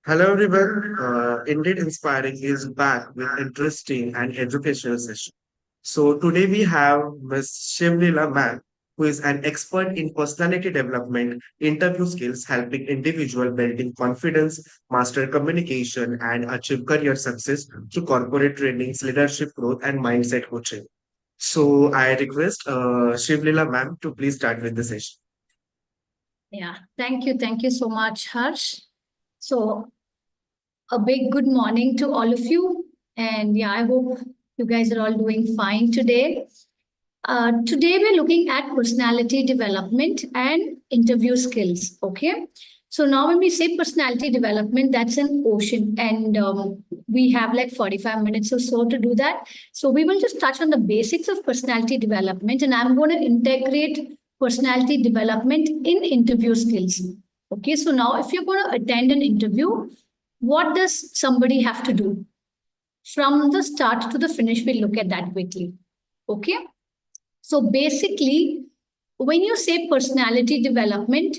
Hello everyone. Indeed Inspiring is back with interesting and educational session. So today we have Ms. Shivlila Ma'am, who is an expert in personality development, interview skills, helping individual building confidence, master communication, and achieve career success through corporate trainings, leadership growth, and mindset coaching. So I request Shivlila Ma'am to please start with the session. Yeah, thank you. Thank you so much, Harsh. So, a big good morning to all of you. And yeah, I hope you guys are all doing fine today. Today, we're looking at personality development and interview skills. Okay. So, now when we say personality development, that's an ocean. And we have like 45 minutes or so to do that. So, we will just touch on the basics of personality development. And I'm going to integrate personality development in interview skills. Okay. So, now if you're going to attend an interview, what does somebody have to do? From the start to the finish, we'll look at that quickly. Okay. So basically, when you say personality development,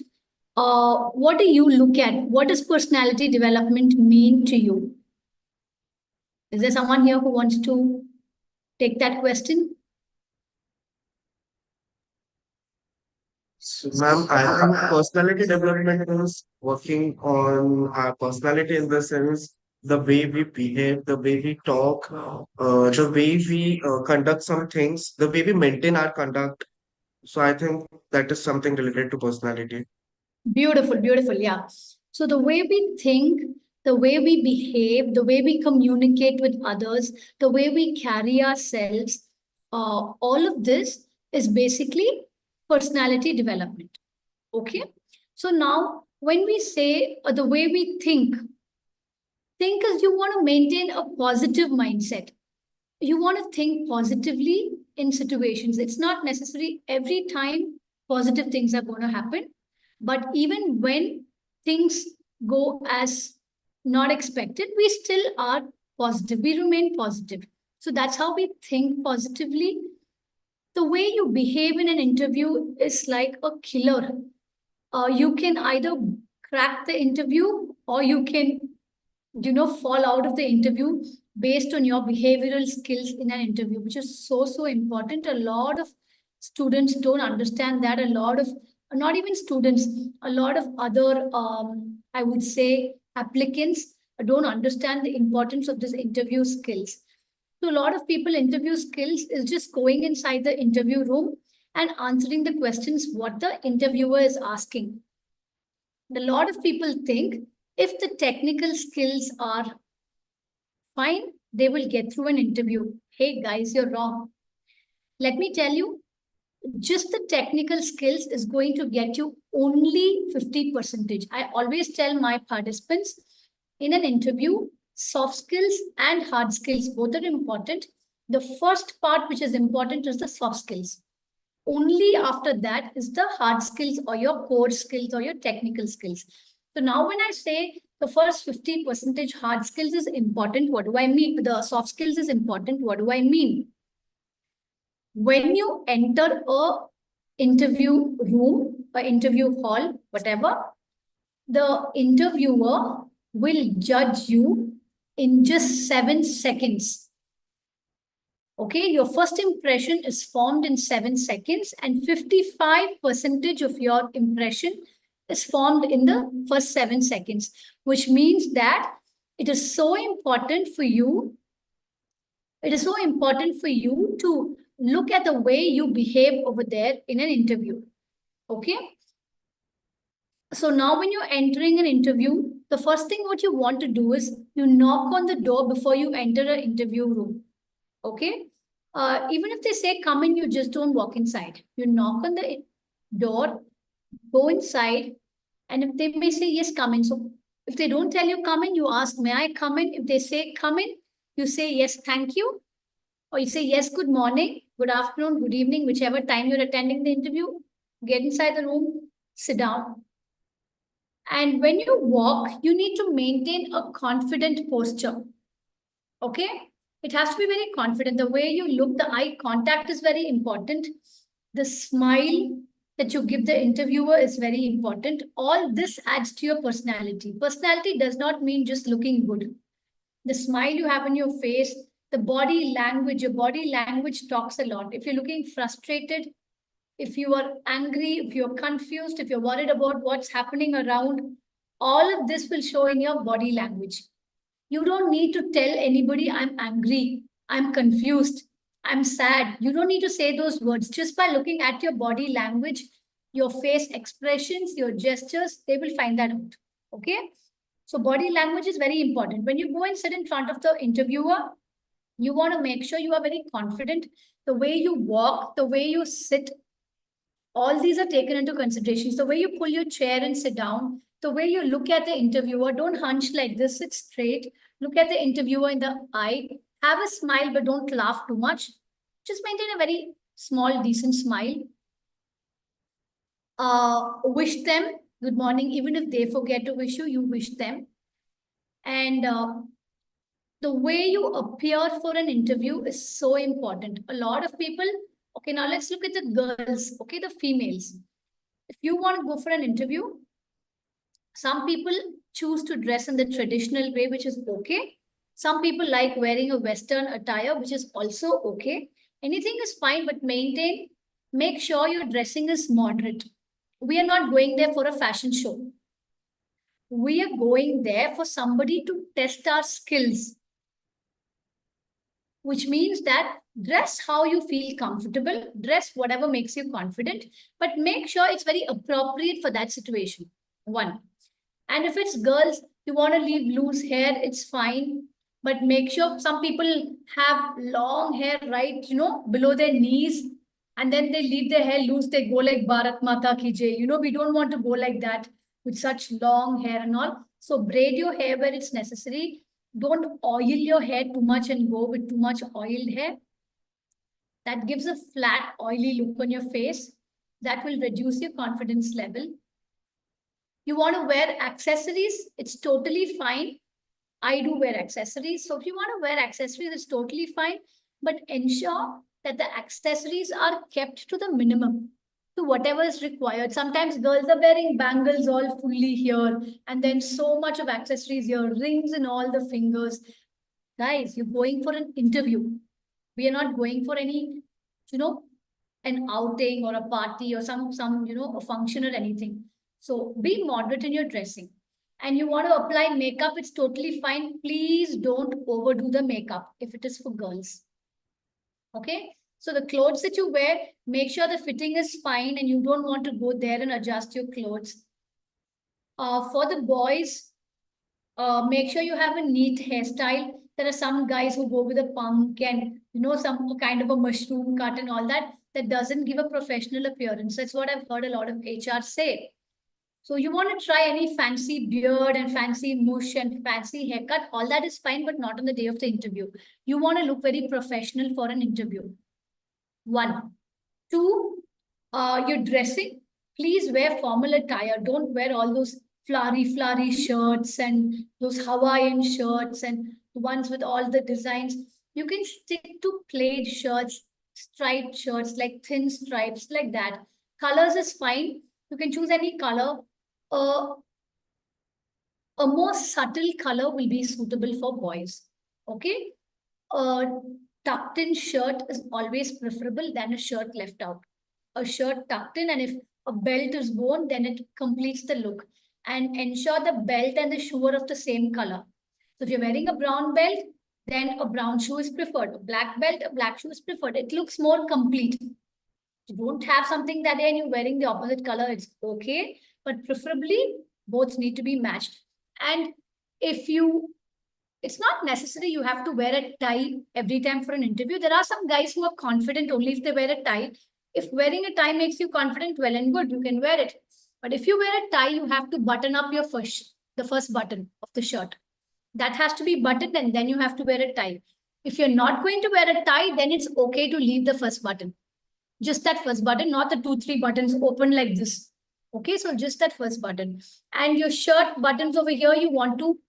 what do you look at? What does personality development mean to you? Is there someone here who wants to take that question? So, ma'am, I think personality development is working on our personality in the sense the way we behave, the way we talk, the way we conduct some things, the way we maintain our conduct. So I think that is something related to personality. Beautiful, beautiful. Yeah. So the way we think, the way we behave, the way we communicate with others, the way we carry ourselves, all of this is basically personality development. Okay. So now, when we say the way we think is you want to maintain a positive mindset. You want to think positively in situations. It's not necessary every time positive things are going to happen, but even when things go as not expected, we still are positive. We remain positive. So that's how we think positively. The way you behave in an interview is like a killer. You can either crack the interview or you can fall out of the interview based on your behavioral skills in an interview, which is so important. A lot of students don't understand that. A lot of, not even students, a lot of other I would say applicants don't understand the importance of this interview skills. So a lot of people, interview skills is just going inside the interview room and answering the questions what the interviewer is asking. A lot of people think if the technical skills are fine, they will get through an interview. Hey guys, you're wrong. Let me tell you, just the technical skills is going to get you only 50%. I always tell my participants in an interview, soft skills and hard skills both are important. The first part which is important is the soft skills. Only after that is the hard skills or your core skills or your technical skills. So now when I say the first 50% hard skills is important, what do I mean? The soft skills is important, what do I mean? When you enter a interview room or interview hall, whatever, the interviewer will judge you in just 7 seconds. Okay, your first impression is formed in 7 seconds, and 55% of your impression is formed in the first 7 seconds, which means that it is so important for you. It is so important for you to look at the way you behave over there in an interview. Okay. So now when you're entering an interview, the first thing what you want to do is you knock on the door before you enter an interview room. Okay. Even if they say come in, you just don't walk inside. You knock on the door, go inside, and if they may say yes, come in. So if they don't tell you come in, you ask, may I come in? If they say come in, you say yes, thank you. Or you say yes, good morning, good afternoon, good evening, whichever time you're attending the interview. Get inside the room, sit down. And when you walk, you need to maintain a confident posture. Okay? It has to be very confident. The way you look, the eye contact is very important. The smile, that you give the interviewer is very important. All this adds to your personality. Personality does not mean just looking good. The smile you have on your face, the body language, your body language talks a lot. If you're looking frustrated, if you are angry, if you're confused, if you're worried about what's happening around, all of this will show in your body language. You don't need to tell anybody, I'm angry, I'm confused, I'm sad. You don't need to say those words. Just by looking at your body language, your face expressions, your gestures, they will find that out. Okay? So, body language is very important. When you go and sit in front of the interviewer, you want to make sure you are very confident. The way you walk, the way you sit, all these are taken into consideration. So, the way you pull your chair and sit down, the way you look at the interviewer, don't hunch like this, sit straight, look at the interviewer in the eye, have a smile, but don't laugh too much. Just maintain a very small, decent smile. Wish them good morning, even if they forget to wish you, you wish them. And the way you appear for an interview is so important. A lot of people, okay, now let's look at the girls, okay, the females. If you want to go for an interview, some people choose to dress in the traditional way, which is okay. Some people like wearing a Western attire, which is also okay. Anything is fine, but make sure your dressing is moderate. We are not going there for a fashion show. We are going there for somebody to test our skills, which means that dress how you feel comfortable, dress whatever makes you confident, but make sure it's very appropriate for that situation. One. And if it's girls, you want to leave loose hair, it's fine. But make sure some people have long hair right, below their knees, and then they leave their hair loose. They go like Bharat Mata ki jai. We don't want to go like that with such long hair and all. So braid your hair where it's necessary. Don't oil your hair too much and go with too much oiled hair. That gives a flat, oily look on your face. That will reduce your confidence level. You want to wear accessories, it's totally fine. I do wear accessories. So if you want to wear accessories, it's totally fine. But ensure that the accessories are kept to the minimum, to whatever is required. Sometimes girls are wearing bangles all fully here, and then so much of accessories here, rings in all the fingers. Guys, you're going for an interview. We are not going for any, an outing or a party or some a function or anything. So be moderate in your dressing. And you want to apply makeup, it's totally fine. Please don't overdo the makeup if it is for girls. Okay? So the clothes that you wear, make sure the fitting is fine and you don't want to go there and adjust your clothes. For the boys, make sure you have a neat hairstyle. There are some guys who go with a punk and some kind of a mushroom cut and all that. That doesn't give a professional appearance. That's what I've heard a lot of HR say. So you want to try any fancy beard and fancy mush and fancy haircut, all that is fine, but not on the day of the interview. You want to look very professional for an interview. One. Two, your dressing, please wear formal attire. Don't wear all those flowery shirts and those Hawaiian shirts and the ones with all the designs. You can stick to plaid shirts, striped shirts, like thin stripes, like that. Colors is fine. You can choose any color. A more subtle color will be suitable for boys. Okay? A tucked in shirt is always preferable than a shirt left out. A shirt tucked in, and if a belt is worn, then it completes the look. And ensure the belt and the shoe are of the same color. So if you're wearing a brown belt, then a brown shoe is preferred. A black belt, a black shoe is preferred. It looks more complete. You don't have something that day and you're wearing the opposite color, it's okay. But preferably, both need to be matched. And if it's not necessary you have to wear a tie every time for an interview. There are some guys who are confident only if they wear a tie. If wearing a tie makes you confident, well and good, you can wear it. But if you wear a tie, you have to button up the first button of the shirt. That has to be buttoned and then you have to wear a tie. If you're not going to wear a tie, then it's okay to leave the first button. Just that first button, not the 2-3 buttons open like this. Okay, so just that first button. And your shirt buttons over here, you want to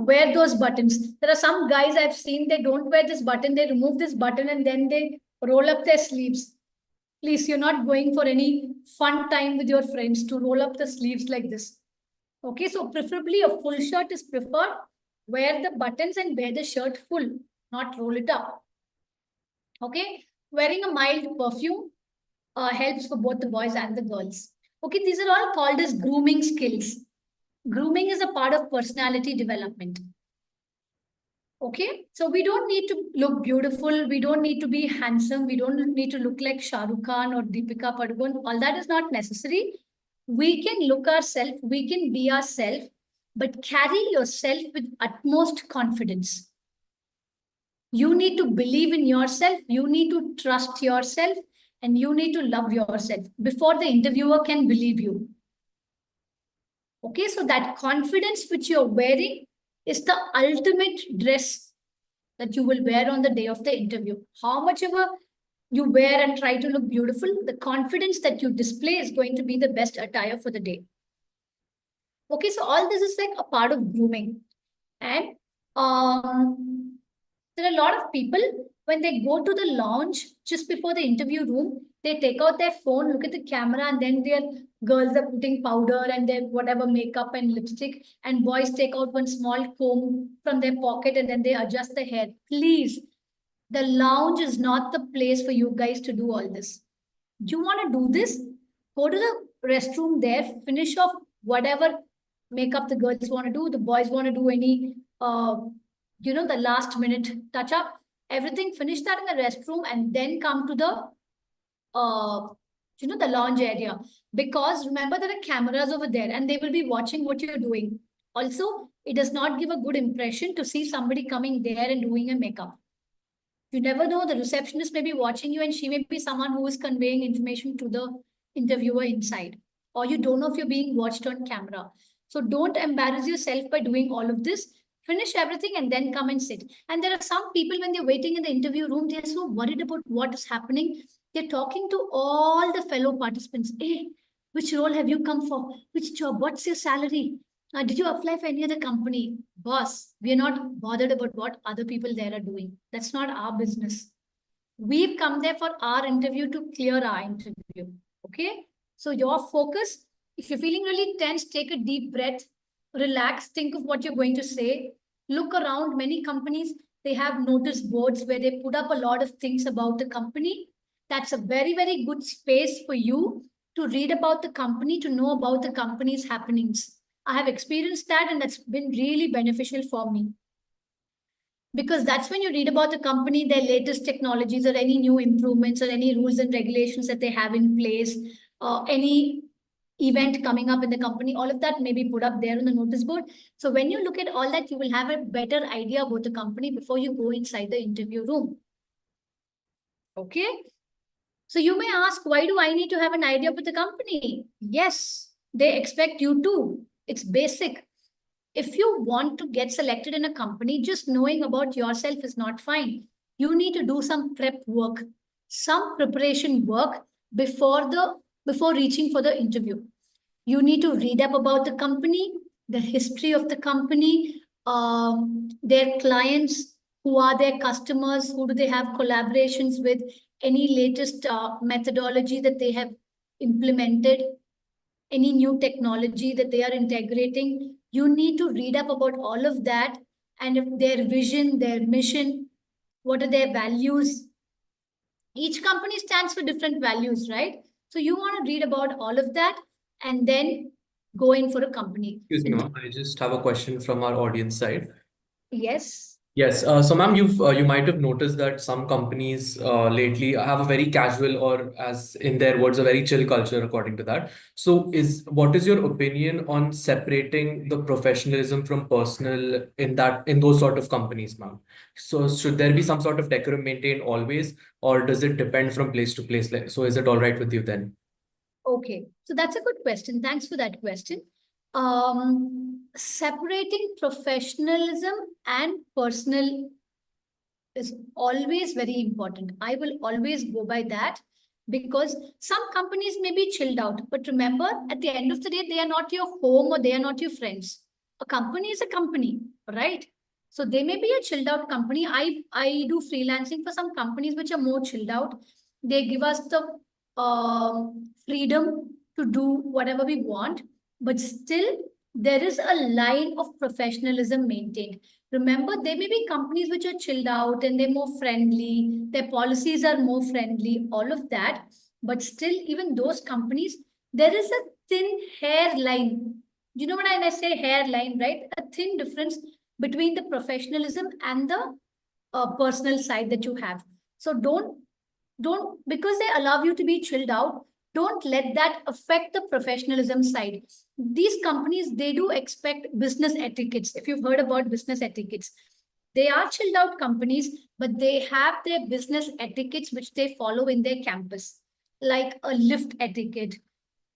wear those buttons. There are some guys I've seen, they don't wear this button, they remove this button and then they roll up their sleeves. Please, you're not going for any fun time with your friends to roll up the sleeves like this. Okay, so preferably a full shirt is preferred. Wear the buttons and wear the shirt full, not roll it up. Okay, wearing a mild perfume helps for both the boys and the girls. Okay, these are all called as grooming skills. Grooming is a part of personality development. Okay, so we don't need to look beautiful. We don't need to be handsome. We don't need to look like Shah Rukh Khan or Deepika Padukone. All that is not necessary. We can look ourselves, we can be ourselves, but carry yourself with utmost confidence. You need to believe in yourself, you need to trust yourself, and you need to love yourself before the interviewer can believe you. Okay, so that confidence which you're wearing is the ultimate dress that you will wear on the day of the interview. How much ever you wear and try to look beautiful, the confidence that you display is going to be the best attire for the day. Okay, so all this is like a part of grooming. And there are a lot of people, when they go to the lounge just before the interview room, they take out their phone, look at the camera, and then their girls are putting powder and their whatever makeup and lipstick, and boys take out one small comb from their pocket and then they adjust the hair. Please, the lounge is not the place for you guys to do all this. Do you want to do this? Go to the restroom there, finish off whatever makeup the girls want to do, the boys want to do any the last minute touch up, everything, finish that in the restroom and then come to the the lounge area, because remember there are cameras over there and they will be watching what you're doing. Also, it does not give a good impression to see somebody coming there and doing a makeup. You never know, the receptionist may be watching you and she may be someone who is conveying information to the interviewer inside, or you don't know if you're being watched on camera. So don't embarrass yourself by doing all of this. Finish everything and then come and sit. And there are some people, when they're waiting in the interview room, they're so worried about what is happening. They're talking to all the fellow participants. Hey, which role have you come for? Which job? What's your salary? Did you apply for any other company? Boss, we are not bothered about what other people there are doing. That's not our business. We've come there for our interview to clear our interview. Okay? So your focus, if you're feeling really tense, take a deep breath, relax, think of what you're going to say. Look around. Many companies, they have notice boards where they put up a lot of things about the company. That's a very, very good space for you to read about the company, to know about the company's happenings. I have experienced that and that's been really beneficial for me. Because that's when you read about the company, their latest technologies or any new improvements or any rules and regulations that they have in place, any event coming up in the company, all of that may be put up there on the notice board. So when you look at all that, you will have a better idea about the company before you go inside the interview room. Okay. So you may ask, why do I need to have an idea about the company? Yes, they expect you to. It's basic. If you want to get selected in a company, just knowing about yourself is not fine. You need to do some prep work, some preparation work before reaching for the interview. You need to read up about the company, the history of the company, their clients, who are their customers, who do they have collaborations with, any latest methodology that they have implemented, any new technology that they are integrating. You need to read up about all of that, and if their vision, their mission, what are their values. Each company stands for different values, right? So you want to read about all of that and then go in for a company. Excuse me, ma'am. I just have a question from our audience side. Yes. Yes. So, ma'am, you might have noticed that some companies lately have a very casual, or as in their words, a very chill culture, according to that. So, what is your opinion on separating the professionalism from personal in those sort of companies, ma'am? So, should there be some sort of decorum maintained always, or does it depend from place to place? Like, so, is it all right with you then? Okay, so that's a good question. Thanks for that question. Separating professionalism and personal is always very important. I will always go by that, because some companies may be chilled out, but remember, at the end of the day, they are not your home or they are not your friends. A company is a company, right? So they may be a chilled out company. I do freelancing for some companies which are more chilled out. They give us the freedom to do whatever we want, but still there is a line of professionalism maintained. Remember, there may be companies which are chilled out and they're more friendly, their policies are more friendly, all of that. But still, even those companies, there is a thin hairline. You know what I say hairline, right? A thin difference between the professionalism and the personal side that you have. So don't because they allow you to be chilled out, don't let that affect the professionalism side. These companies, they do expect business etiquettes. If you've heard about business etiquettes, they are chilled out companies, but they have their business etiquettes which they follow in their campus, like a lift etiquette,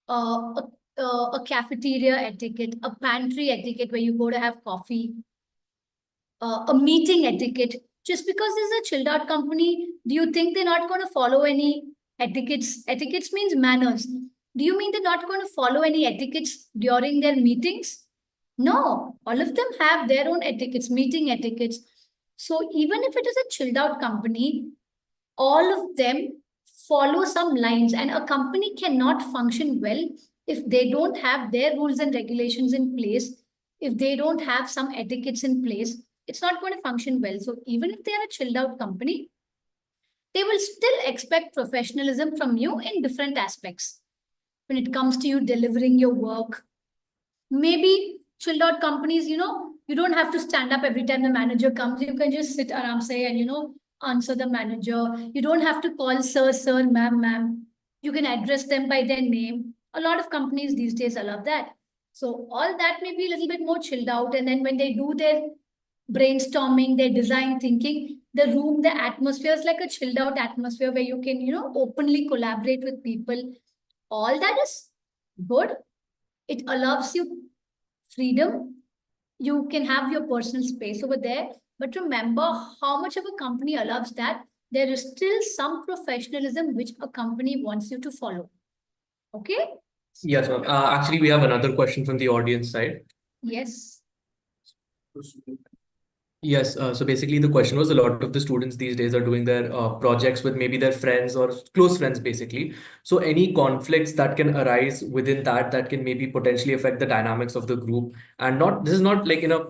a cafeteria etiquette, a pantry etiquette where you go to have coffee, a meeting etiquette. Just because there's a chilled out company, do you think they're not going to follow any etiquettes? Etiquettes means manners. Do you mean they're not going to follow any etiquettes during their meetings? No, all of them have their own etiquettes, meeting etiquettes. So even if it is a chilled out company, all of them follow some lines, and a company cannot function well if they don't have their rules and regulations in place, if they don't have some etiquettes in place. It's not going to function well. So even if they are a chilled out company, they will still expect professionalism from you in different aspects. When it comes to you delivering your work, maybe chilled out companies, you don't have to stand up every time the manager comes. You can just sit around, say, and answer the manager. You don't have to call sir, sir, ma'am, ma'am. You can address them by their name. A lot of companies these days allow that. So all that may be a little bit more chilled out. And then when they do their brainstorming, their design thinking, the room, the atmosphere is like a chilled out atmosphere where you can, openly collaborate with people. All that is good. It allows you freedom. You can have your personal space over there. But remember, how much of a company allows that, there is still some professionalism which a company wants you to follow. Okay? Yes, ma'am. Actually, we have another question from the audience side. Yes. Yes, so basically the question was a lot of the students these days are doing their projects with maybe their friends or close friends, basically. So any conflicts that can arise within that can maybe potentially affect the dynamics of the group, and this is not like in a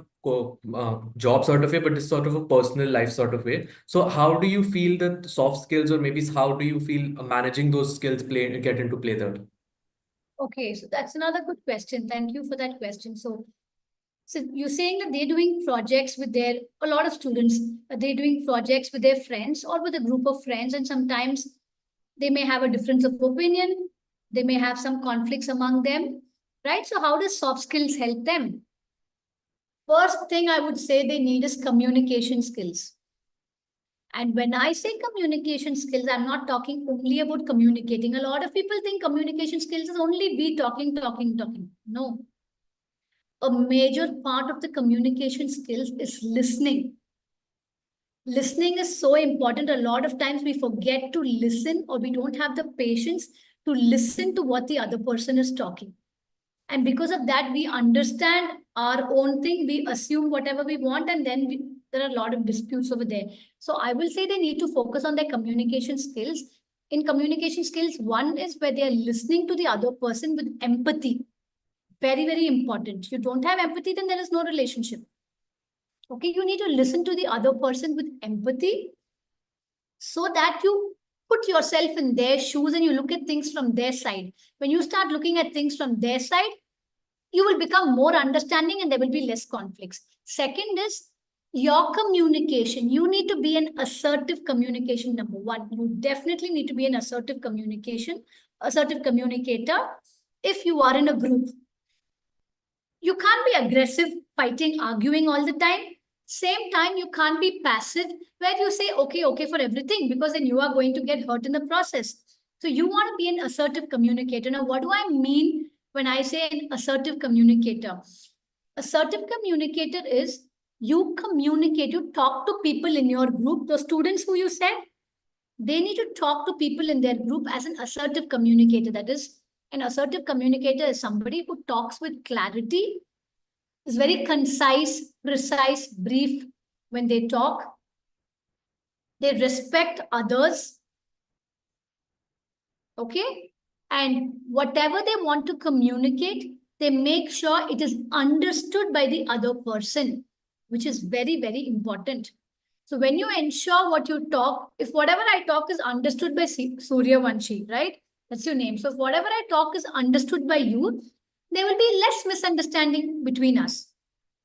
job sort of way, but this sort of a personal life sort of way. So how do you feel that soft skills, or maybe how do you feel managing those skills get into play there? Okay, so that's another good question. Thank you for that question. So you're saying that they're doing projects with a lot of students, they're doing projects with their friends or with a group of friends, and sometimes they may have a difference of opinion. They may have some conflicts among them, right? So how does soft skills help them? First thing I would say they need is communication skills. And when I say communication skills, I'm not talking only about communicating. A lot of people think communication skills is only be talking, talking, talking. No. A major part of the communication skills is listening. Listening is so important. A lot of times we forget to listen, or we don't have the patience to listen to what the other person is talking. And because of that, we understand our own thing. We assume whatever we want, and then there are a lot of disputes over there. So I will say they need to focus on their communication skills. In communication skills, one is where they are listening to the other person with empathy. Very, very important. You don't have empathy, then there is no relationship. Okay, you need to listen to the other person with empathy so that you put yourself in their shoes and you look at things from their side. When you start looking at things from their side, you will become more understanding and there will be less conflicts. Second is your communication. You need to be an assertive communication, number one. You definitely need to be an assertive communicator if you are in a group. You can't be aggressive, fighting, arguing all the time. Same time, you can't be passive where you say, okay for everything, because then you are going to get hurt in the process. So you want to be an assertive communicator. Now, what do I mean when I say an assertive communicator? Assertive communicator is you communicate, you talk to people in your group, the students who you said, they need to talk to people in their group as an assertive communicator. That is, an assertive communicator is somebody who talks with clarity, is very concise, precise, brief when they talk. They respect others. Okay? And whatever they want to communicate, they make sure it is understood by the other person, which is very, very important. So when you ensure what you talk, if whatever I talk is understood by Suryavanshi, right? That's your name. So if whatever I talk is understood by you, there will be less misunderstanding between us.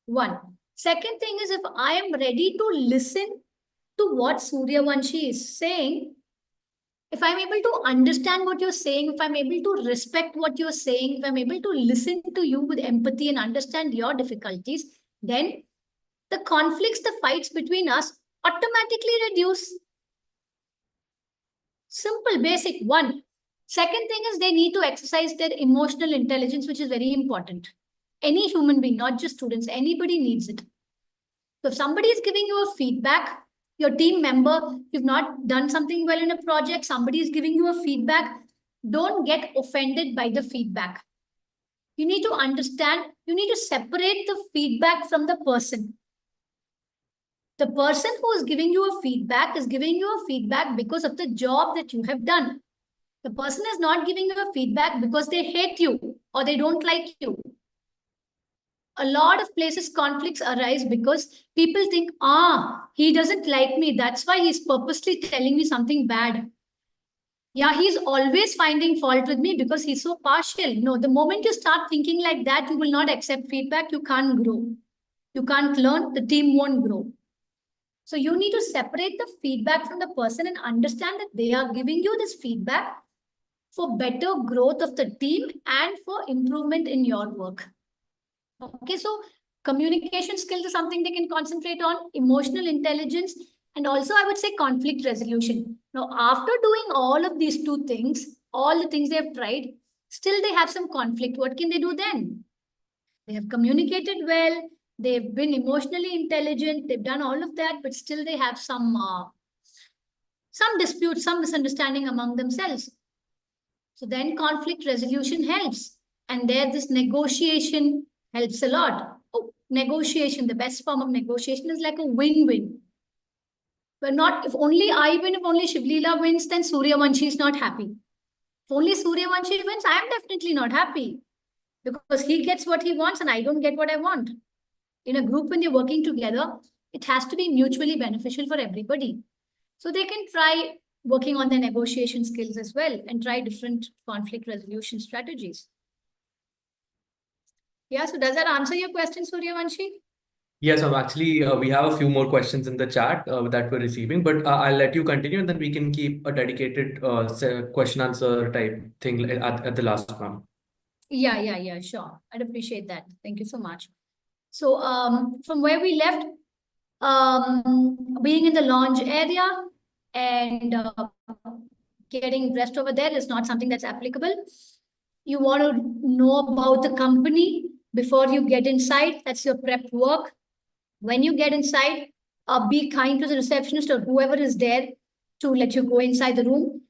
One. Second thing is, if I am ready to listen to what Suryavanshi is saying, if I'm able to understand what you're saying, if I'm able to respect what you're saying, if I'm able to listen to you with empathy and understand your difficulties, then the conflicts, the fights between us automatically reduce. Simple, basic. One. Second thing is they need to exercise their emotional intelligence, which is very important. Any human being, not just students, anybody needs it. So if somebody is giving you a feedback, your team member, you've not done something well in a project, somebody is giving you a feedback, don't get offended by the feedback. You need to understand, you need to separate the feedback from the person. The person who is giving you a feedback is giving you a feedback because of the job that you have done. The person is not giving you a feedback because they hate you or they don't like you. A lot of places conflicts arise because people think, he doesn't like me. That's why he's purposely telling me something bad. Yeah, he's always finding fault with me because he's so partial. No, the moment you start thinking like that, you will not accept feedback. You can't grow. You can't learn. The team won't grow. So you need to separate the feedback from the person and understand that they are giving you this feedback for better growth of the team and for improvement in your work. Okay, so communication skills is something they can concentrate on, emotional intelligence, and also I would say conflict resolution. Now, after doing all of these two things, all the things they have tried, still they have some conflict. What can they do then? They have communicated well, they've been emotionally intelligent, they've done all of that, but still they have some dispute, some misunderstanding among themselves. So then conflict resolution helps. And there this negotiation helps a lot. Oh, negotiation, the best form of negotiation is like a win-win. But not if only I win, if only Shivlila wins, then Suryavanshi is not happy. If only Suryavanshi wins, I am definitely not happy because he gets what he wants and I don't get what I want. In a group, when you're working together, it has to be mutually beneficial for everybody. So they can try working on their negotiation skills as well and try different conflict resolution strategies. Yeah, so does that answer your question, Suryavanshi? Yes, I'm actually, we have a few more questions in the chat that we're receiving, but I'll let you continue and then we can keep a dedicated question answer type thing at the last one. Yeah, sure. I'd appreciate that. Thank you so much. So from where we left, being in the lounge area and getting dressed over there is not something that's applicable. You want to know about the company before you get inside. That's your prep work. When you get inside, be kind to the receptionist or whoever is there to let you go inside the room.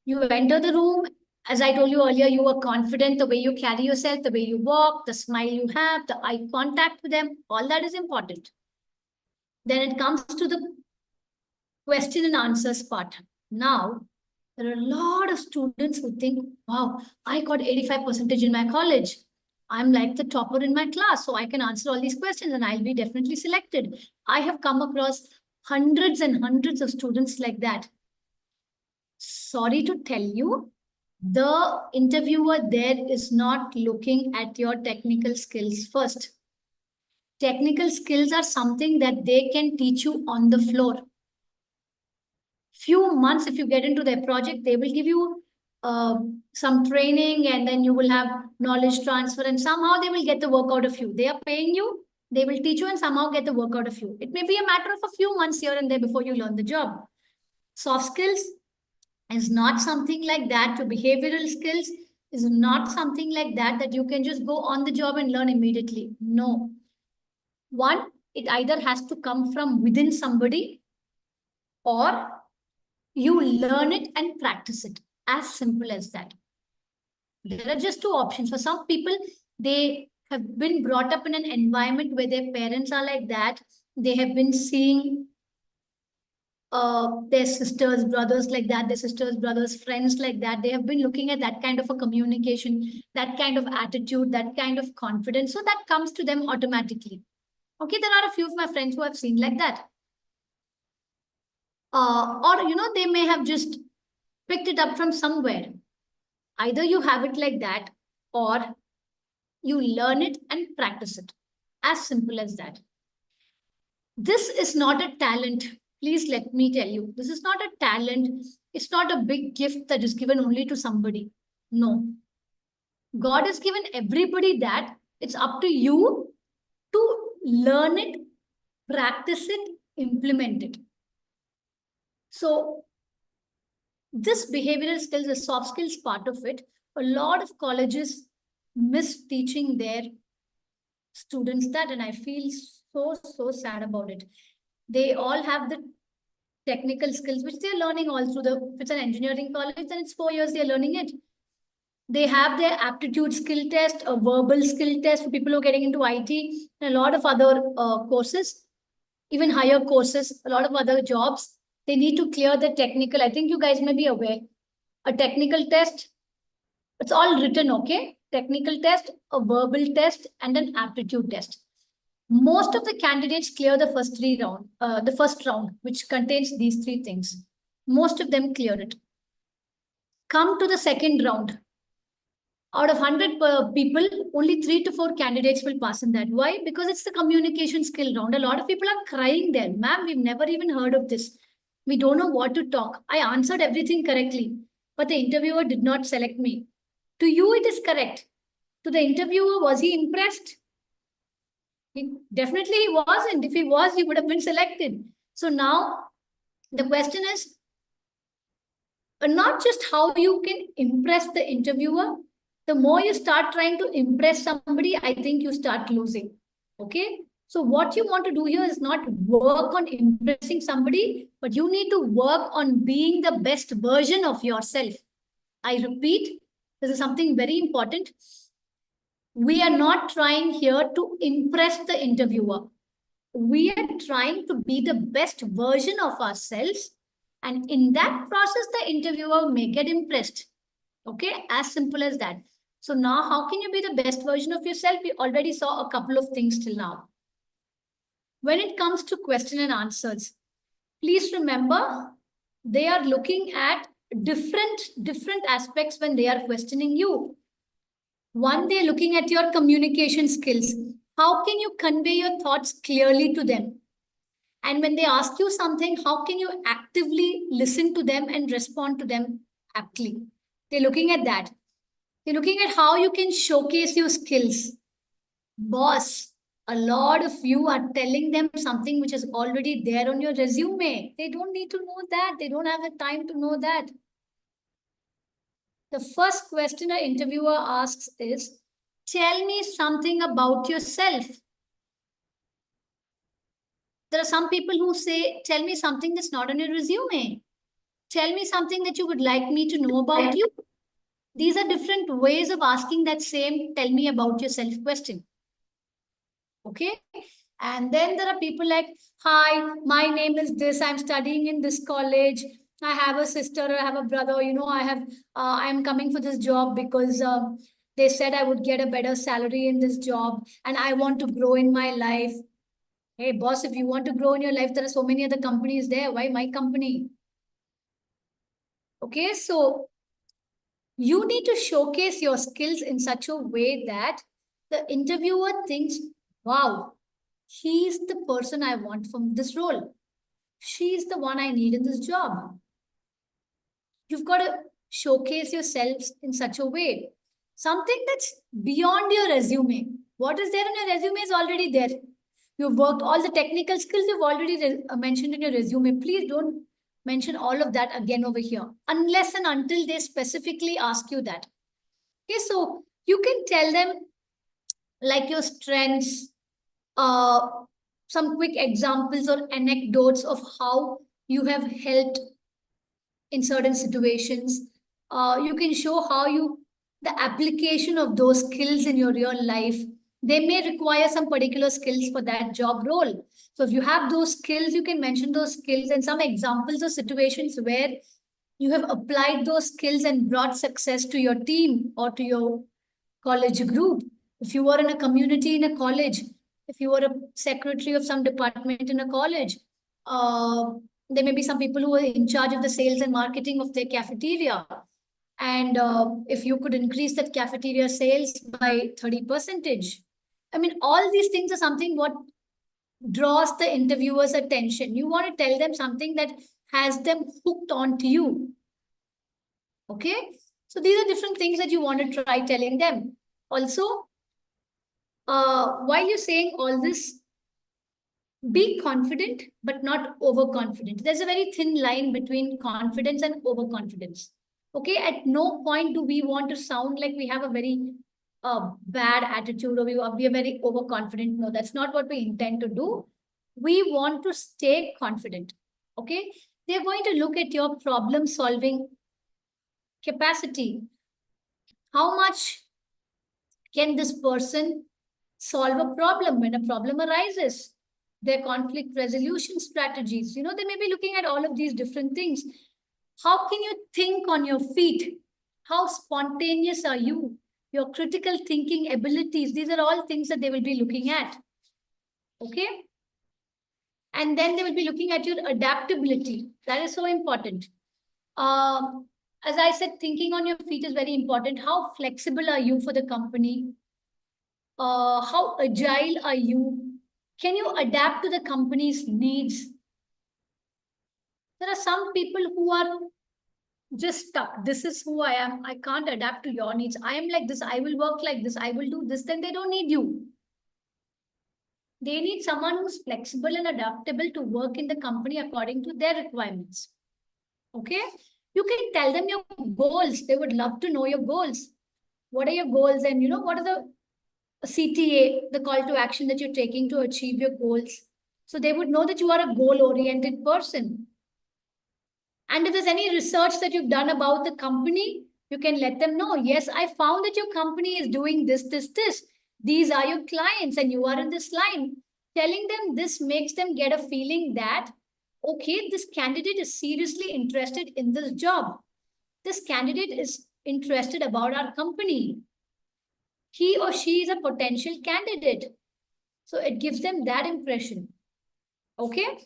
You enter the room. As I told you earlier, you are confident, the way you carry yourself, the way you walk, the smile you have, the eye contact with them, all that is important. Then it comes to the question and answers part. Now, there are a lot of students who think, wow, I got 85% in my college. I'm like the topper in my class, so I can answer all these questions and I'll be definitely selected. I have come across hundreds and hundreds of students like that. Sorry to tell you, the interviewer there is not looking at your technical skills first. Technical skills are something that they can teach you on the floor. Few months, if you get into their project, they will give you some training and then you will have knowledge transfer and somehow they will get the work out of you. They are paying you, they will teach you and somehow get the work out of you. It may be a matter of a few months here and there before you learn the job. Soft skills is not something like that. To behavioral skills is not something like that, that you can just go on the job and learn immediately. No. One, it either has to come from within somebody or you learn it and practice it. As simple as that. There are just two options. For some people, they have been brought up in an environment where their parents are like that. They have been seeing their sisters, brothers like that, their sisters, brothers, friends like that. They have been looking at that kind of a communication, that kind of attitude, that kind of confidence. So that comes to them automatically. Okay, there are a few of my friends who have seen like that. Or, they may have just picked it up from somewhere. Either you have it like that, or you learn it and practice it. As simple as that. This is not a talent. Please let me tell you, this is not a talent. It's not a big gift that is given only to somebody. No. God has given everybody that. It's up to you to learn it, practice it, implement it. So, this behavioral skills, the soft skills part of it, a lot of colleges miss teaching their students that, and I feel so sad about it. They all have the technical skills which they're learning all through if it's an engineering college, then it's 4 years they're learning it. They have their aptitude skill test, a verbal skill test for people who are getting into IT, and a lot of other courses, even higher courses, a lot of other jobs. They need to clear the technical. I think you guys may be aware. A technical test, it's all written, okay? Technical test, a verbal test, and an aptitude test. Most of the candidates clear the first round, which contains these 3 things. Most of them clear it. Come to the second round. Out of 100 people, only 3 to 4 candidates will pass in that. Why? Because it's the communication skill round. A lot of people are crying there. Ma'am, we've never even heard of this. We don't know what to talk. I answered everything correctly, but the interviewer did not select me. To you, it is correct. To the interviewer, was he impressed? Definitely he wasn't. If he was, he would have been selected. So now the question is not just how you can impress the interviewer. The more you start trying to impress somebody, I think you start losing. Okay. So what you want to do here is not work on impressing somebody, but you need to work on being the best version of yourself. I repeat, this is something very important. We are not trying here to impress the interviewer. We are trying to be the best version of ourselves. And in that process, the interviewer may get impressed. Okay, as simple as that. So now how can you be the best version of yourself? We already saw a couple of things till now. When it comes to question and answers, please remember, they are looking at different aspects when they are questioning you. One, they're looking at your communication skills. How can you convey your thoughts clearly to them? And when they ask you something, how can you actively listen to them and respond to them aptly? They're looking at that. They're looking at how you can showcase your skills. Boss, a lot of you are telling them something which is already there on your resume. They don't need to know that. They don't have the time to know that. The first question an interviewer asks is, tell me something about yourself. There are some people who say, tell me something that's not on your resume. Tell me something that you would like me to know about you. These are different ways of asking that same tell me about yourself question. Okay. And then there are people like, hi, my name is this, I'm studying in this college. I have a sister, or I have a brother, I'm coming for this job because they said I would get a better salary in this job and I want to grow in my life. Hey, boss, if you want to grow in your life, there are so many other companies there. Why my company? Okay, so you need to showcase your skills in such a way that the interviewer thinks, wow, he's the person I want from this role. She's the one I need in this job. You've got to showcase yourselves in such a way. Something that's beyond your resume. What is there in your resume is already there. You've worked all the technical skills you've already mentioned in your resume. Please don't mention all of that again over here, unless and until they specifically ask you that. Okay, so you can tell them like your strengths, some quick examples or anecdotes of how you have helped in certain situations. You can show how the application of those skills in your real life. They may require some particular skills for that job role. So if you have those skills, you can mention those skills and some examples of situations where you have applied those skills and brought success to your team or to your college group. If you were in a community in a college, if you were a secretary of some department in a college, there may be some people who are in charge of the sales and marketing of their cafeteria. And if you could increase that cafeteria sales by 30%, I mean, all these things are something what draws the interviewer's attention. You want to tell them something that has them hooked on to you. Okay? So these are different things that you want to try telling them. Also, while you're saying all this, be confident, but not overconfident. There's a very thin line between confidence and overconfidence. Okay, at no point do we want to sound like we have a very bad attitude or we are very overconfident. No, that's not what we intend to do. We want to stay confident. Okay, they're going to look at your problem solving capacity. How much can this person solve a problem when a problem arises? Their conflict resolution strategies. You know, they may be looking at all of these different things. How can you think on your feet? How spontaneous are you? Your critical thinking abilities. These are all things that they will be looking at. Okay? And then they will be looking at your adaptability. That is so important. As I said, thinking on your feet is very important. How flexible are you for the company? How agile are you? Can you adapt to the company's needs? There are some people who are just stuck. This is who I am. I can't adapt to your needs. I am like this. I will work like this. I will do this. Then they don't need you. They need someone who's flexible and adaptable to work in the company according to their requirements. Okay? You can tell them your goals. They would love to know your goals. What are your goals? And you know, what are the CTA, the call to action that you're taking to achieve your goals? So they would know that you are a goal-oriented person. And if there's any research that you've done about the company, you can let them know, yes, I found that your company is doing this, this, this. These are your clients and you are in this line. Telling them this makes them get a feeling that, okay, this candidate is seriously interested in this job. This candidate is interested about our company. He or she is a potential candidate. So it gives them that impression. Okay?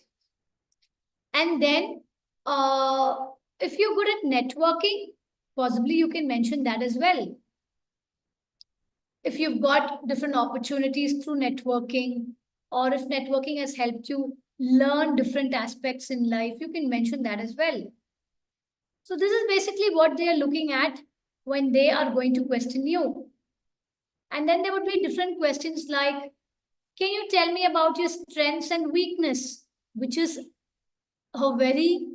And then if you're good at networking, possibly you can mention that as well. If you've got different opportunities through networking, or if networking has helped you learn different aspects in life, you can mention that as well. So this is basically what they are looking at when they are going to question you. And then there would be different questions like, can you tell me about your strengths and weakness? Which is a very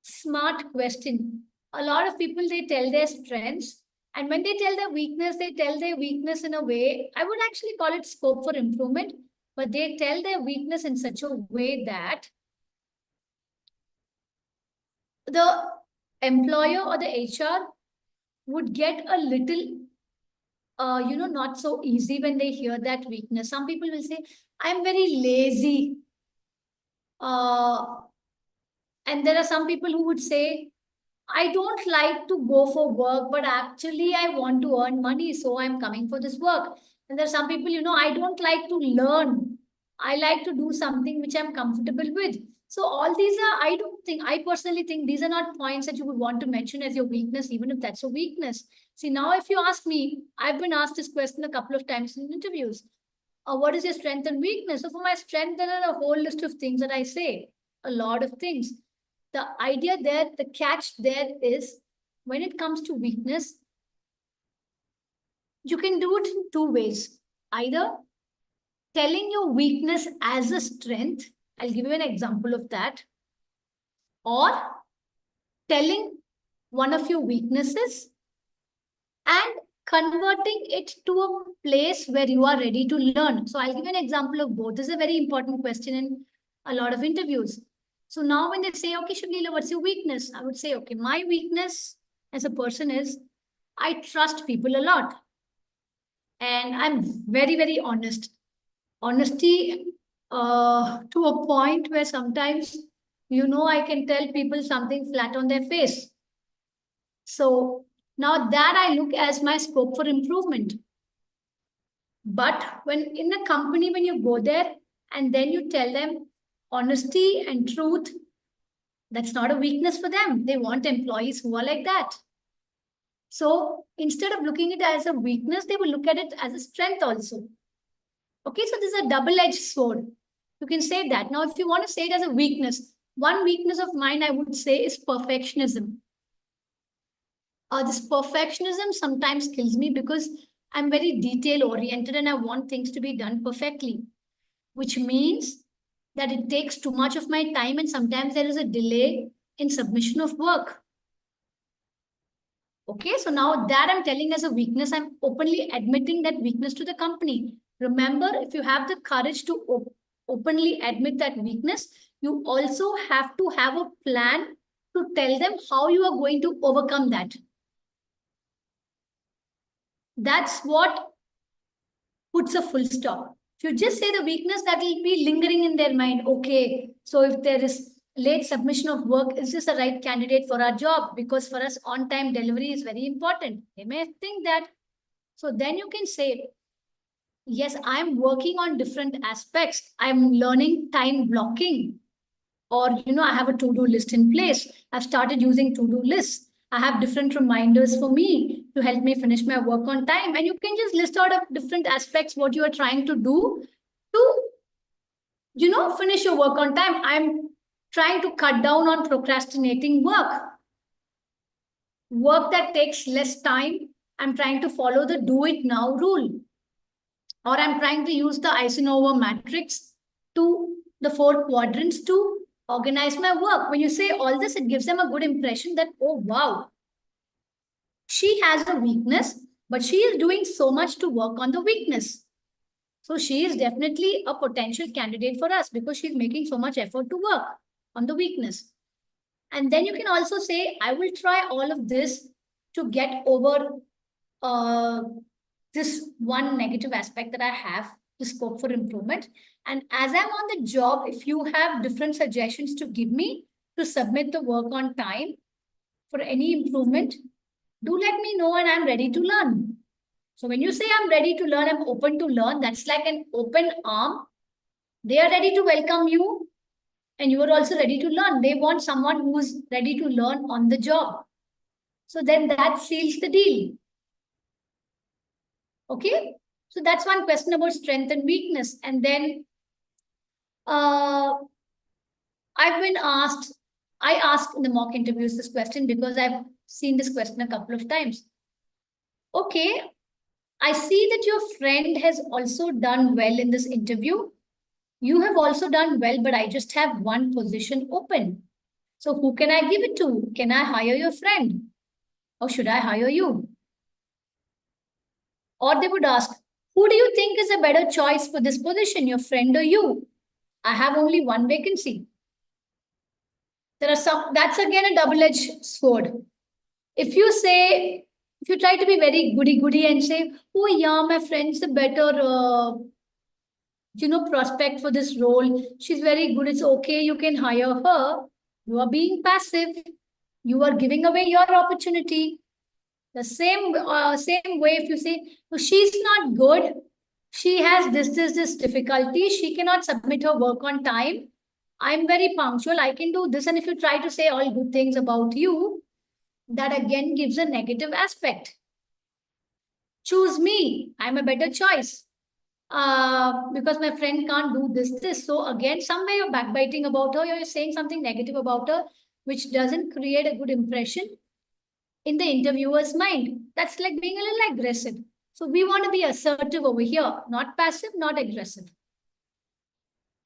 smart question. A lot of people, they tell their strengths, and when they tell their weakness, they tell their weakness in a way, I would actually call it scope for improvement, but they tell their weakness in such a way that the employer or the HR would get a little, not so easy when they hear that weakness. Some people will say, I'm very lazy. And there are some people who would say, I don't like to go for work, but actually I want to earn money, so I'm coming for this work. And there are some people, I don't like to learn. I like to do something which I'm comfortable with. So all these are, I personally think these are not points that you would want to mention as your weakness, even if that's a weakness. See, now if you ask me, I've been asked this question a couple of times in interviews. What is your strength and weakness? So for my strength, there are a whole list of things that I say, a lot of things. The idea there, the catch there is, when it comes to weakness, you can do it in two ways. Either telling your weakness as a strength, I'll give you an example of that, or telling one of your weaknesses and converting it to a place where you are ready to learn. So I'll give you an example of both. This is a very important question in a lot of interviews. So now when they say, okay, Shubhlila, what's your weakness? I would say, okay, my weakness as a person is I trust people a lot. and I'm very, very honest. Honesty to a point where sometimes, I can tell people something flat on their face. So now that I look as my scope for improvement. But when in a company, when you go there and then you tell them honesty and truth, that's not a weakness for them. They want employees who are like that. So instead of looking at it as a weakness, they will look at it as a strength also. Okay, so this is a double-edged sword. You can say that. Now, if you want to say it as a weakness, one weakness of mine, I would say, is perfectionism. This perfectionism sometimes kills me because I'm very detail-oriented and I want things to be done perfectly, which means that it takes too much of my time and sometimes there is a delay in submission of work. Okay, so now that I'm telling as a weakness, I'm openly admitting that weakness to the company. Remember, if you have the courage to openly admit that weakness, you also have to have a plan to tell them how you are going to overcome that. That's what puts a full stop. If you just say the weakness, that will be lingering in their mind. Okay, so if there is late submission of work, is this the right candidate for our job? Because for us, on-time delivery is very important. They may think that. So then you can say, yes, I'm working on different aspects. I'm learning time blocking. Or, I have a to-do list in place. I've started using to-do lists. I have different reminders for me to help me finish my work on time. And you can just list out of different aspects what you are trying to do to, finish your work on time. I'm trying to cut down on procrastinating work. Work that takes less time, I'm trying to follow the do it now rule. Or I'm trying to use the Eisenhower matrix to the 4 quadrants to organize my work. When you say all this, it gives them a good impression that, oh, wow, she has a weakness, but she is doing so much to work on the weakness. So she is definitely a potential candidate for us because she's making so much effort to work on the weakness. And then you can also say, I will try all of this to get over this one negative aspect that I have, the scope for improvement. And as I'm on the job, if you have different suggestions to give me to submit the work on time for any improvement, do let me know and I'm ready to learn. So when you say I'm ready to learn, I'm open to learn, that's like an open arm. They are ready to welcome you and you are also ready to learn. They want someone who's ready to learn on the job. So then that seals the deal. Okay, so that's one question about strength and weakness. And then I've been asked, I asked in the mock interviews this question because I've seen this question a couple of times. Okay, I see that your friend has also done well in this interview. You have also done well, but I just have one position open. So who can I give it to? Can I hire your friend? Or should I hire you? Or they would ask, who do you think is a better choice for this position, your friend or you? I have only one vacancy. There are some, that's again a double-edged sword. If you try to be very goody-goody and say, oh yeah, my friend's a better, prospect for this role. She's very good. It's okay. You can hire her. You are being passive. You are giving away your opportunity. The same way, if you say, oh, she's not good. She has this difficulty. She cannot submit her work on time. I'm very punctual. I can do this. And if you try to say all good things about you, that again gives a negative aspect. Choose me. I'm a better choice. Because my friend can't do this. So again, some way you're backbiting about her, you're saying something negative about her, which doesn't create a good impression in the interviewer's mind. That's like being a little aggressive. So we want to be assertive over here, not passive, not aggressive.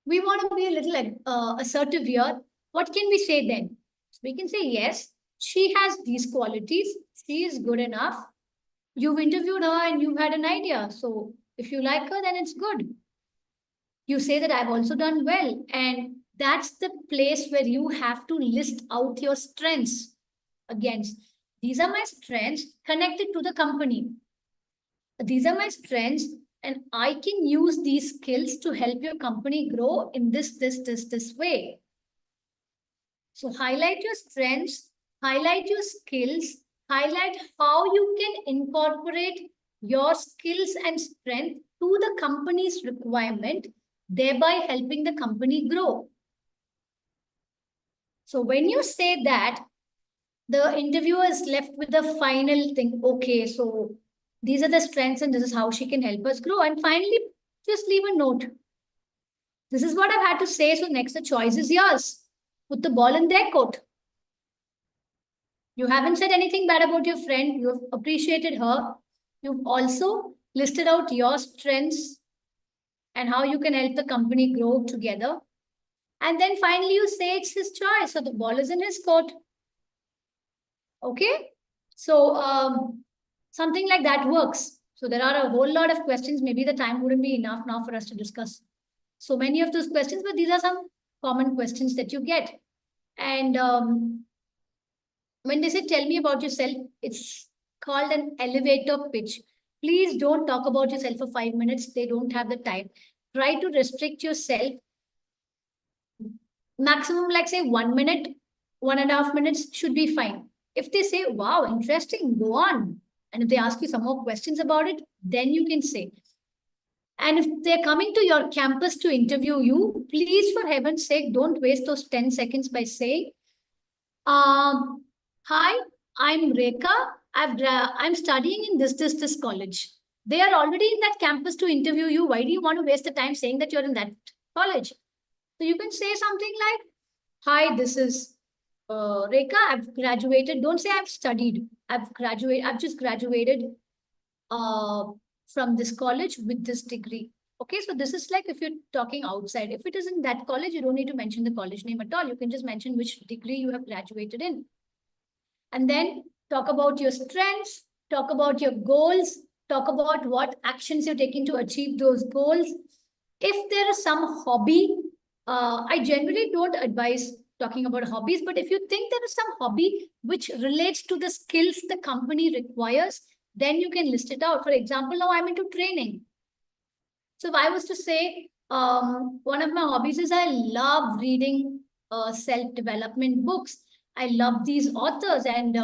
We want to be a little assertive here. What can we say then? So we can say, yes, she has these qualities. She is good enough. You've interviewed her and you've had an idea. So if you like her, then it's good. You say that I've also done well. And that's the place where you have to list out your strengths. Again, these are my strengths connected to the company. these are my strengths, and I can use these skills to help your company grow in this way. So highlight your strengths, highlight your skills, highlight how you can incorporate your skills and strength to the company's requirement, thereby helping the company grow. So when you say that, the interviewer is left with the final thing. Okay, so these are the strengths and this is how she can help us grow. And finally, just leave a note. This is what I've had to say. So next, the choice is yours. Put the ball in their court. You haven't said anything bad about your friend. You've appreciated her. You've also listed out your strengths and how you can help the company grow together. And then finally, you say it's his choice. So the ball is in his court. Okay. So something like that works. So there are a whole lot of questions. Maybe the time wouldn't be enough now for us to discuss so many of those questions, but these are some common questions that you get. And when they say, tell me about yourself, it's called an elevator pitch. Please don't talk about yourself for 5 minutes. They don't have the time. Try to restrict yourself. Maximum, like say 1 minute, 1.5 minutes should be fine. If they say, wow, interesting, go on. And if they ask you some more questions about it, then you can say. And if they're coming to your campus to interview you, please, for heaven's sake, don't waste those 10 seconds by saying, hi, I'm Rekha. I'm studying in this college. They are already in that campus to interview you. Why do you want to waste the time saying that you're in that college? So you can say something like, hi, this is Rekha. I've graduated. Don't say I've studied. I've just graduated from this college with this degree. Okay, so this is like if you're talking outside. If it is in that college, you don't need to mention the college name at all. You can just mention which degree you have graduated in. And then talk about your strengths, talk about your goals, talk about what actions you're taking to achieve those goals. If there is some hobby, I generally don't advise talking about hobbies, but if you think there is some hobby which relates to the skills the company requires, then you can list it out. For example, now I'm into training. So if I was to say, one of my hobbies is I love reading self-development books. I love these authors, and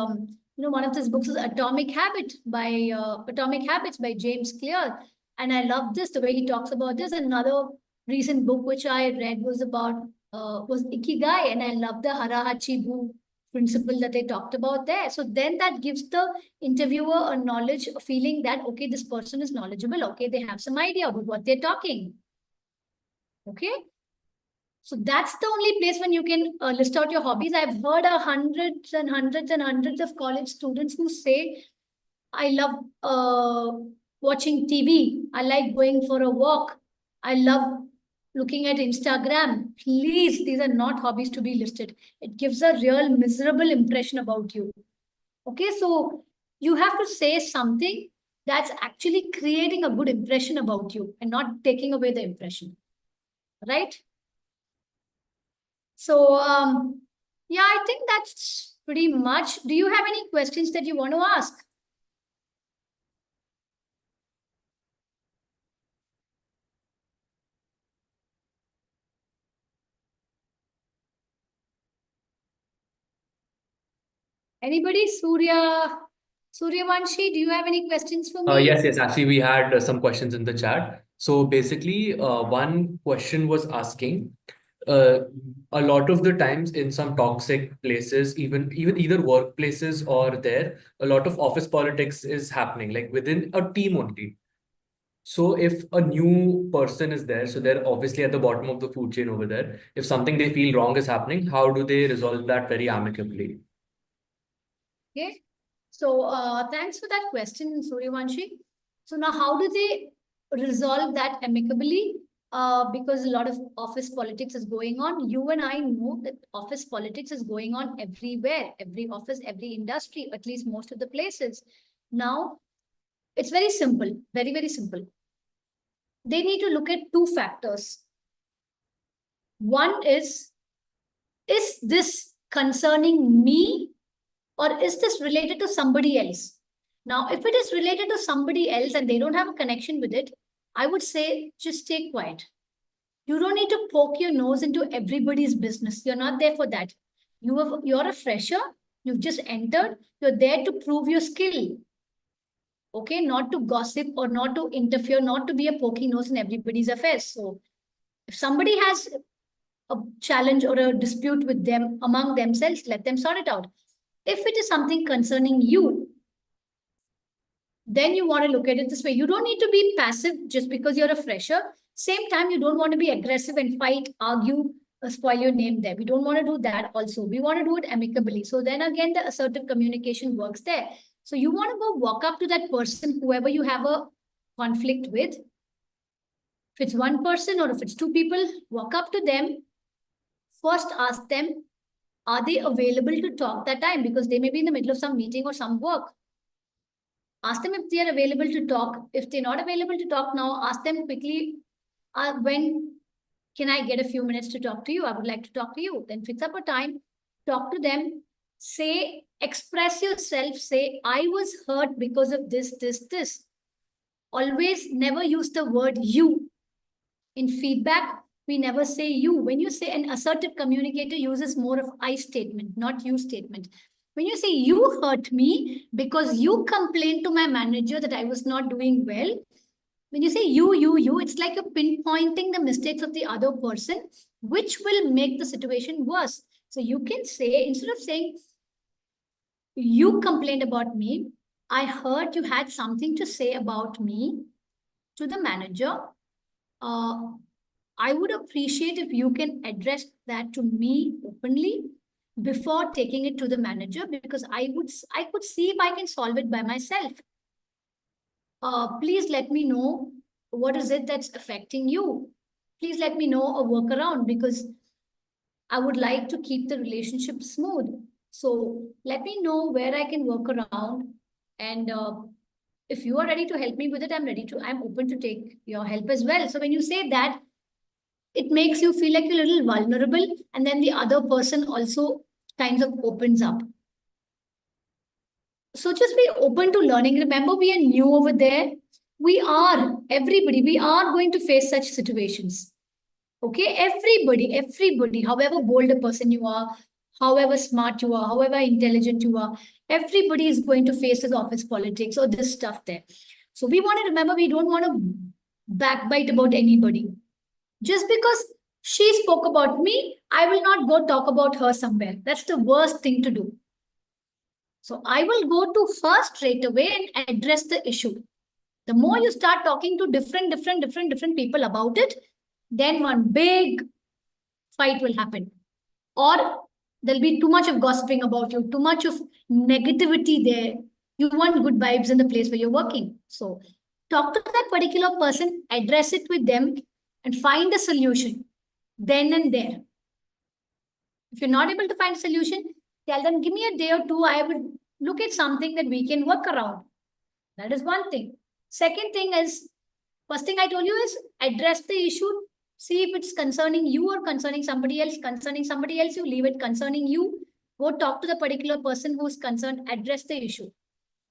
one of these books is Atomic Habits by James Clear, and I love this the way he talks about this. Another recent book which I read was about was Ikigai, and I love the Harahachibu principle that they talked about there. So then that gives the interviewer a knowledge, a feeling that, okay, this person is knowledgeable. Okay, they have some idea about what they're talking. Okay. So that's the only place when you can list out your hobbies. I've heard hundreds and hundreds and hundreds of college students who say, I love watching TV. I like going for a walk. I love looking at Instagram. Please, these are not hobbies to be listed. It gives a real miserable impression about you. Okay, so you have to say something that's actually creating a good impression about you and not taking away the impression. Right? So, yeah, I think that's pretty much. Do you have any questions that you want to ask? Anybody? Suryavanshi, do you have any questions for me? Yes. Actually, we had some questions in the chat. So basically, one question was asking, a lot of the times in some toxic places, even either workplaces or there, a lot of office politics is happening, like within a team only. So if a new person is there, so they're obviously at the bottom of the food chain over there. If something they feel wrong is happening, how do they resolve that very amicably? Okay. So thanks for that question, Suryavanshi. So now how do they resolve that amicably? Because a lot of office politics is going on. You and I know that office politics is going on everywhere, every office, every industry, at least most of the places. Now, it's very simple, very, very simple. They need to look at two factors. One is this concerning me, or is this related to somebody else? Now, if it is related to somebody else and they don't have a connection with it, I would say just stay quiet. You don't need to poke your nose into everybody's business. You're not there for that. You're a fresher. You've just entered. You're there to prove your skill. Okay, not to gossip or not to interfere, not to be a poking nose in everybody's affairs. So if somebody has a challenge or a dispute with them among themselves, let them sort it out. If it is something concerning you, then you want to look at it this way. You don't need to be passive just because you're a fresher. Same time, you don't want to be aggressive and fight, argue, spoil your name there. We don't want to do that also. We want to do it amicably. So then again, the assertive communication works there. So you want to go walk up to that person, whoever you have a conflict with. If it's one person or if it's two people, walk up to them. First, ask them, are they available to talk that time? Because they may be in the middle of some meeting or some work. Ask them if they are available to talk. If they're not available to talk now, ask them quickly, when can I get a few minutes to talk to you? I would like to talk to you. Then fix up a time, talk to them, say, express yourself, say, I was hurt because of this, this, this. Always never use the word you. In feedback, we never say you. When you say, an assertive communicator uses more of I statement, not you statement. When you say you hurt me because you complained to my manager that I was not doing well, when you say you, it's like you're pinpointing the mistakes of the other person, which will make the situation worse. So you can say, instead of saying, you complained about me, I heard you had something to say about me to the manager. I would appreciate if you can address that to me openly before taking it to the manager, because I could see if I can solve it by myself. Please let me know what is it that's affecting you. Please let me know a workaround, because I would like to keep the relationship smooth. So let me know where I can work around. And if you are ready to help me with it, I'm open to take your help as well. So when you say that, it makes you feel like you're a little vulnerable. And then the other person also kind of opens up. So just be open to learning. Remember, we are new over there. We are going to face such situations. Okay, everybody, however bold a person you are, however smart you are, however intelligent you are, everybody is going to face this office politics or this stuff there. So we want to remember, we don't want to backbite about anybody. Just because she spoke about me, I will not go talk about her somewhere. That's the worst thing to do. So I will go to her straight away and address the issue. The more you start talking to different people about it, then one big fight will happen. Or there'll be too much of gossiping about you, too much of negativity there. You want good vibes in the place where you're working. So talk to that particular person, address it with them, and find a solution then and there. If you're not able to find a solution, tell them, give me a day or two, I will look at something that we can work around. That is one thing. Second thing is, first thing I told you is address the issue. See if it's concerning you or concerning somebody else. Concerning somebody else, you leave it. Concerning you, go talk to the particular person who's concerned, address the issue.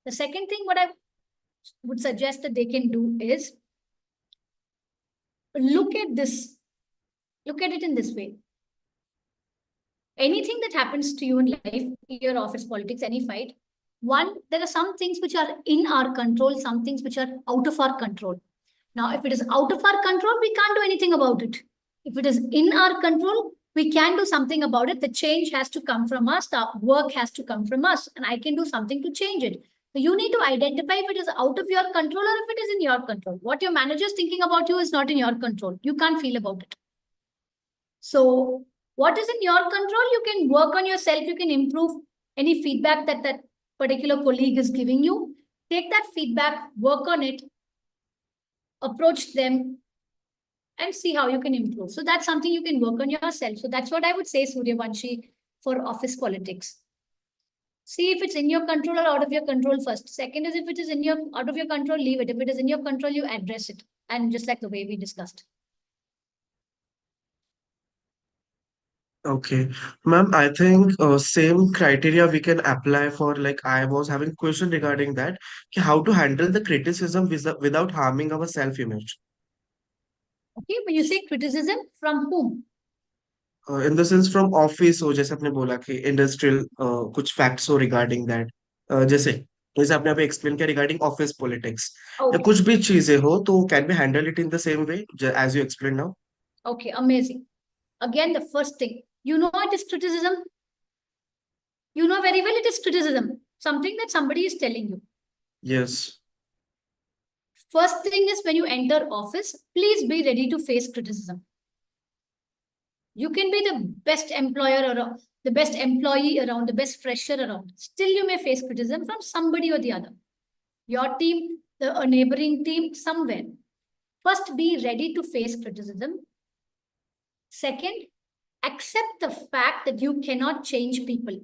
The second thing, what I would suggest that they can do is look at it in this way. Anything that happens to you in life, your office politics, any fight, one, there are some things which are in our control, some things which are out of our control. Now, if it is out of our control, we can't do anything about it. If it is in our control, we can do something about it. The change has to come from us. The work has to come from us, and I can do something to change it. So you need to identify if it is out of your control or if it is in your control. What your manager is thinking about you is not in your control. You can't feel about it. So what is in your control? You can work on yourself. You can improve any feedback that that particular colleague is giving you. Take that feedback, work on it, approach them, and see how you can improve. So that's something you can work on yourself. So that's what I would say, Suryavanshi, for office politics. See if it's in your control or out of your control first. Second is, if it is out of your control, leave it. If it is in your control, you address it. And just like the way we discussed. Okay, ma'am, I think same criteria we can apply for, like I was having question regarding that, कि how to handle the criticism without harming our self-image. Okay, when you say criticism, from whom? In the sense from office हो, जैसे आपने बोला कि industrial कुछ facts हो regarding that, जैसे जैसे आपने अभी explain किया regarding office politics, या Okay, कुछ भी चीजें हो तो can we handle it in the same way as you explained now? okay, amazing. Again, the first thing, you know it is criticism. You know very well it is criticism, something that somebody is telling you. Yes. First thing is when you enter office, please be ready to face criticism. You can be the best employer or the best employee around, the best fresher around. Still, you may face criticism from somebody or the other. Your team, the a neighboring team, somewhere. First, be ready to face criticism. Second, accept the fact that you cannot change people.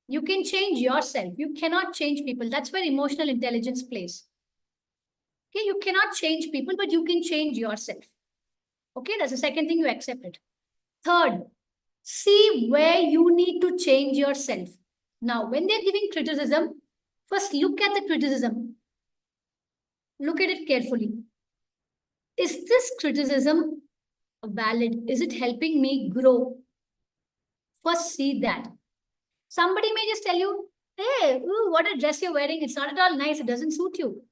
You can change yourself. You cannot change people. That's where emotional intelligence plays. Okay, you cannot change people, but you can change yourself. Okay, that's the second thing, you accept it. Third, see where you need to change yourself. Now, when they're giving criticism, first look at the criticism. Look at it carefully. Is this criticism valid? Is it helping me grow? First, see that. Somebody may just tell you, hey, ooh, what a dress you're wearing. It's not at all nice. It doesn't suit you.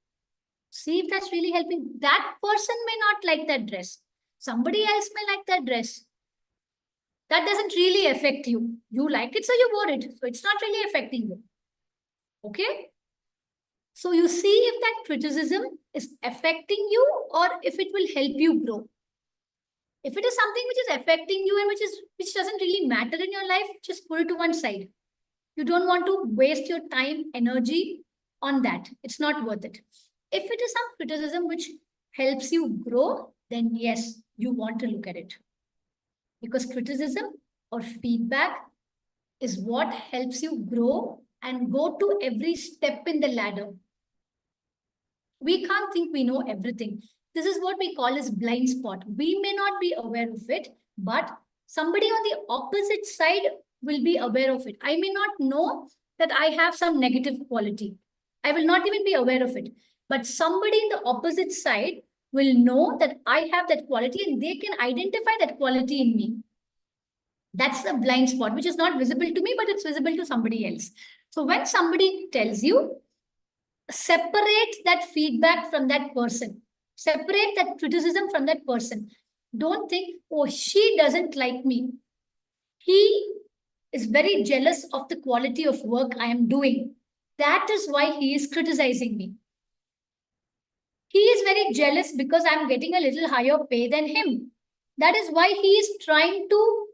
See if that's really helping. That person may not like that dress. Somebody else may like that dress. That doesn't really affect you. You like it, so you wore it. So it's not really affecting you. Okay? So you see if that criticism is affecting you or if it will help you grow. If it is something which is affecting you and which doesn't really matter in your life, just put it to one side. You don't want to waste your time, energy on that. It's not worth it. If it is some criticism which helps you grow, then yes, you want to look at it. Because criticism or feedback is what helps you grow and go to every step in the ladder. We can't think we know everything. This is what we call as blind spot. We may not be aware of it, but somebody on the opposite side will be aware of it. I may not know that I have some negative quality. I will not even be aware of it. But somebody in the opposite side will know that I have that quality and they can identify that quality in me. That's a blind spot, which is not visible to me, but it's visible to somebody else. So when somebody tells you, separate that feedback from that person, separate that criticism from that person. Don't think, oh, she doesn't like me. He is very jealous of the quality of work I am doing. That is why he is criticizing me. He is very jealous because I'm getting a little higher pay than him. That is why he is trying to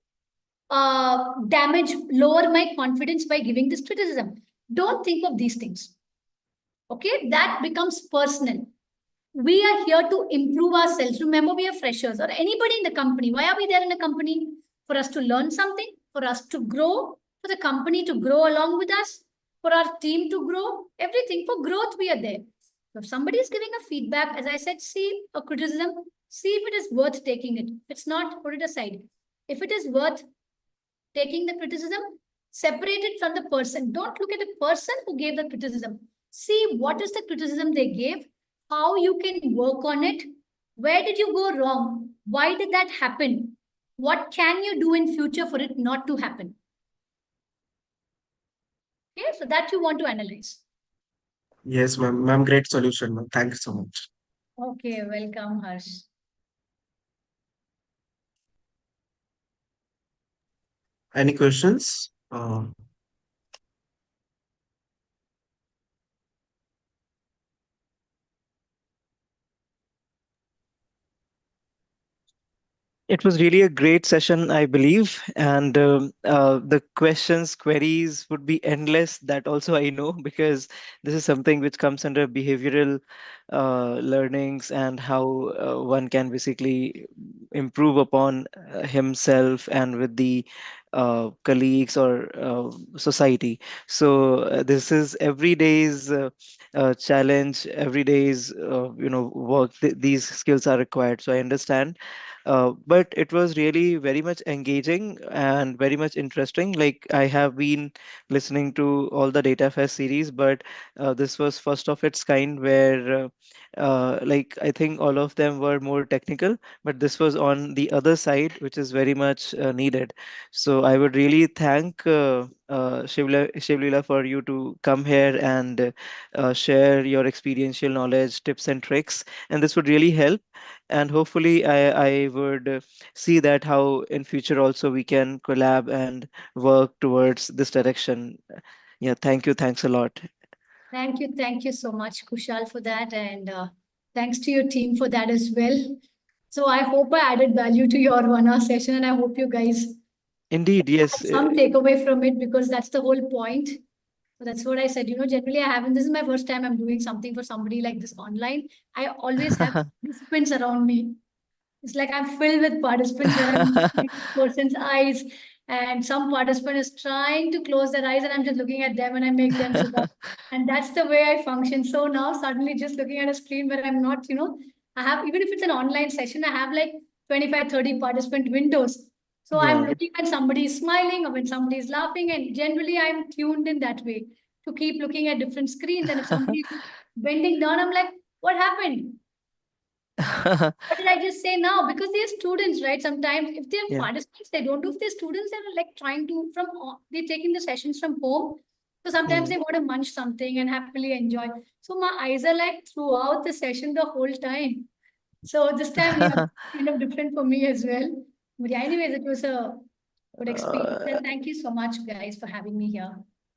lower my confidence by giving this criticism. Don't think of these things. Okay, that becomes personal. We are here to improve ourselves. Remember, we are freshers or anybody in the company. Why are we there in a company? For us to learn something, for us to grow, for the company to grow along with us, for our team to grow, everything. For growth, we are there. So if somebody is giving a feedback, as I said, see a criticism, see if it is worth taking it. If it's not, put it aside. If it is worth taking the criticism, separate it from the person. Don't look at the person who gave the criticism. See what is the criticism they gave, how you can work on it, where did you go wrong, why did that happen, what can you do in future for it not to happen. Okay, so that you want to analyze. Yes, ma'am. Ma'am, great solution, ma'am. Thank you so much. Okay, welcome, Harsh. Any questions? It was really a great session, I believe, and the questions, queries would be endless. That also I know because this is something which comes under behavioral learnings and how one can basically improve upon himself and with the colleagues or society. So this is every day's challenge, every day's work. These skills are required. So I understand. But it was really very much engaging and very much interesting. Like I have been listening to all the DataFest series, but this was first of its kind where like I think all of them were more technical, but this was on the other side, which is very much needed. So I would really thank Shivlila for you to come here and share your experiential knowledge, tips and tricks, and this would really help. And hopefully, I would see that how in future also we can collab and work towards this direction. Yeah, thank you. Thanks a lot. Thank you so much, Kushal, for that, and thanks to your team for that as well. So I hope I added value to your 1 hour session, and I hope you guys Indeed, yes. had some takeaway from it because that's the whole point. So that's what I said. Generally I haven't. This is my first time I'm doing something for somebody like this online. I always have participants around me. It's like I'm filled with participants where I'm looking at this person's eyes, and some participant is trying to close their eyes, and I'm just looking at them and I make them sit up. And that's the way I function. So now suddenly just looking at a screen where I'm not, I have, even if it's an online session, I have like 25, 30 participant windows. So I'm Yeah. looking when somebody is smiling or when somebody is laughing, and generally I'm tuned in that way to keep looking at different screens. And if somebody is bending down, I'm like, what happened? What did I just say now? Because they're students, right? Sometimes if they're Yeah. participants, they don't do. If they're students, they're like trying to they're taking the sessions from home. So sometimes Hmm. they want to munch something and happily enjoy. So my eyes are like throughout the session the whole time. So this time, yeah, kind of different for me as well. But yeah, anyways, it was a good experience. Uh, And thank you so much, guys, for having me here.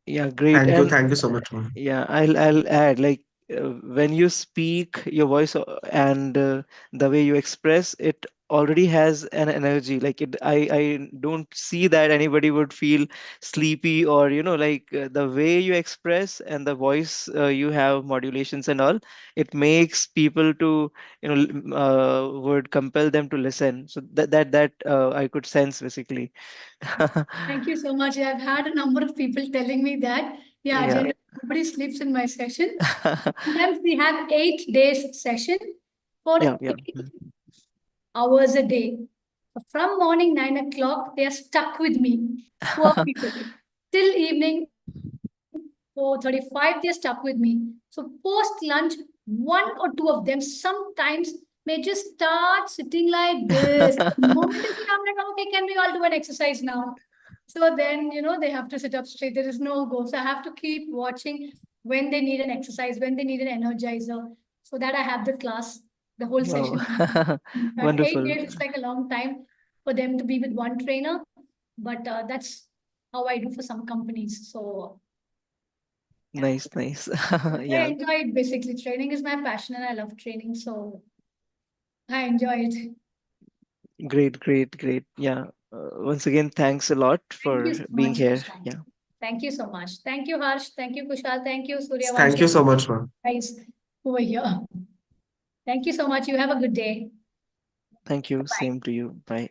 yeah, great. And Thank you so much, ma'am. yeah, I'll add like when you speak, your voice and the way you express it already has an energy. Like I don't see that anybody would feel sleepy or like the way you express and the voice you have modulations and all. It makes people to would compel them to listen. So that I could sense basically. Thank you so much. I've had a number of people telling me that, yeah, Yeah. generally nobody sleeps in my session. Sometimes we have 8 days session for Yeah, yeah. 8 hours a day. From morning 9 o'clock, they are stuck with me. Poor people. Till evening 4:35, they're stuck with me. So post lunch, one or two of them sometimes may just start sitting like this. The moment they sit, I'm like, okay, can we all do an exercise now? So then, they have to sit up straight. There is no go. So I have to keep watching when they need an exercise, when they need an energizer, so that I have the class, the whole Wow. session. But eight Wonderful. days is like a long time for them to be with one trainer. But that's how I do for some companies. So yeah. Nice, nice. I Yeah, enjoy it basically. Training is my passion and I love training. So I enjoy it. great, great, great. Yeah. Once again, thanks a lot Thank you for so being much, here. Kushal. Yeah. Thanhank you so much. Thank you, Harsh. Thank you, Kushal. Thank you, Thank Suryavanshi. you so much, ma'am. Guys over here. Thank you so much. You have a good day. Thank you. Bye. Same to you. Bye.